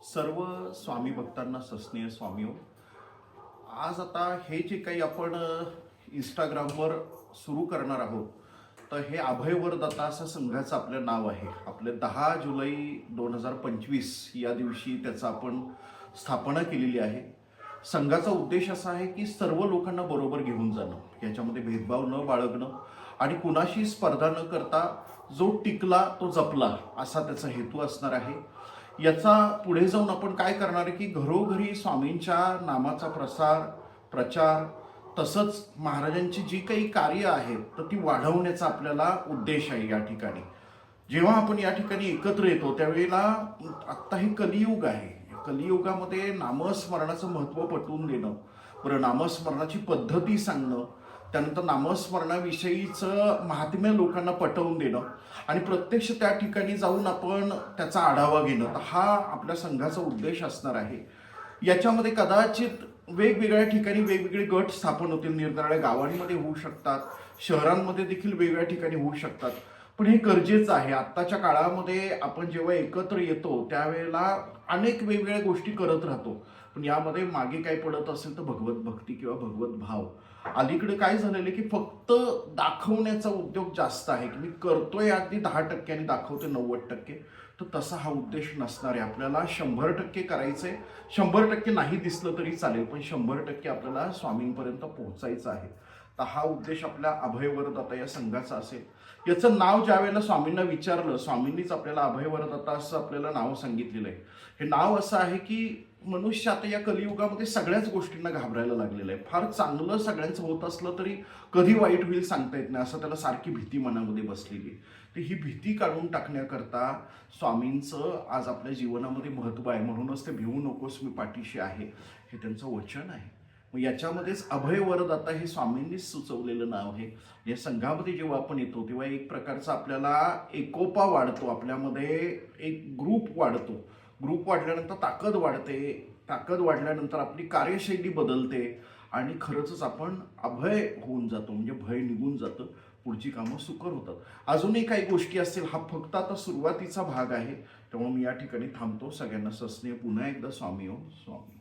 सर्व स्वामी भक्तांना सस्नेह स्वामी हो. आज आता हे जे काही आपण इंस्टाग्रामवर सुरू करणार आहोत, तर हे अभयवरदाता असं संघाचं आपलं नाव आहे. आपले 10 जुलै 2025 या दिवशी त्याचं आपण स्थापना केलेली आहे. संघाचा उद्देश असा आहे की सर्व लोकांना बरोबर घेऊन जाणं, याच्यामध्ये भेदभाव न बाळगणं आणि कुणाशी स्पर्धा न करता जो टिकला तो जपला, असा त्याचा हेतू असणार आहे. याचा पुढे जाऊन आपण काय करणार आहे की घरोघरी स्वामींच्या नामाचा प्रचार तसंच महाराजांची जी काही कार्य आहेत तर ती वाढवण्याचा आपल्याला उद्देश आहे. या ठिकाणी जेव्हा आपण या ठिकाणी एकत्र येतो त्यावेळेला आत्ता हे कलियुग आहे. कलियुगामध्ये नामस्मरणाचं महत्त्व पटवून देणं, बरं नामस्मरणाची पद्धती सांगणं, त्यानंतर नामस्मरणाविषयीचं महात्म्य लोकांना पटवून देणं आणि प्रत्यक्ष त्या ठिकाणी जाऊन आपण त्याचा आढावा घेणं, तर हा आपल्या संघाचा उद्देश असणार आहे. याच्यामध्ये कदाचित वेगवेगळ्या ठिकाणी वेगवेगळे गट स्थापन होतील, निरनिराळ्या गावांमध्ये होऊ शकतात, शहरांमध्ये देखील वेगवेगळ्या ठिकाणी होऊ शकतात. पण हे गरजेचं आहे. आत्ताच्या काळामध्ये आपण जेव्हा एकत्र येतो त्यावेळेला अनेक वेगवेगळ्या गोष्टी करत राहतो, पण यामध्ये मागे काय पडत असेल तर भगवत भक्ती किंवा भगवत भाव. अलीकडे काय झालेलं की फक्त दाखवण्याचा उद्योग जास्त आहे की मी करतोय अगदी 10% आणि दाखवतोय 90%. तर तसा हा उद्देश नसणार आहे. आपल्याला 100% करायचंय. 100% नाही दिसलं तरी चालेल, पण 100% आपल्याला स्वामींपर्यंत पोहोचायचं आहे. तर हा उद्देश आपल्या अभयवरदाता या संघाचा असेल. याचं नाव ज्या वेळेला स्वामींना विचारलं, स्वामींनीच आपल्याला अभयवरदाता असं आपल्याला नाव सांगितलेलं आहे. हे नाव असं आहे की मनुष्य आता या कलियुगामध्ये सगळ्याच गोष्टींना घाबरायला लागलेलं आहे. फार चांगलं सगळ्यांचं होत असलं तरी कधी वाईट होईल सांगता येत नाही, असं त्याला सारखी भीती मनामध्ये बसलेली. तर ही भीती काढून टाकण्याकरता स्वामींचं आज आपल्या जीवनामध्ये महत्त्व आहे. म्हणूनच ते भिवू नकोस मी पाठीशी आहे, हे त्यांचं वचन आहे. मग याच्यामध्येच अभयवरदाता हे स्वामींनीच सुचवलेलं नाव आहे. या संघामध्ये जेव्हा आपण येतो तेव्हा एक प्रकारचा आपल्याला एकोपा वाढतो, आपल्यामध्ये एक ग्रुप वाढतो. ग्रुप वाढल्यानंतर ताकद वाढते, ताकद वाढल्यानंतर आपली कार्यशैली बदलते आणि खरंच आपण अभय होऊन जातो, म्हणजे भय निघून जातं, पुढची कामं सुकर होतात. अजूनही काही गोष्टी असतील, हा फक्त आता सुरुवातीचा भाग आहे. त्यामुळे मी या ठिकाणी थांबतो. सगळ्यांना सस्नेह पुन्हा एकदा स्वामी हो स्वामी.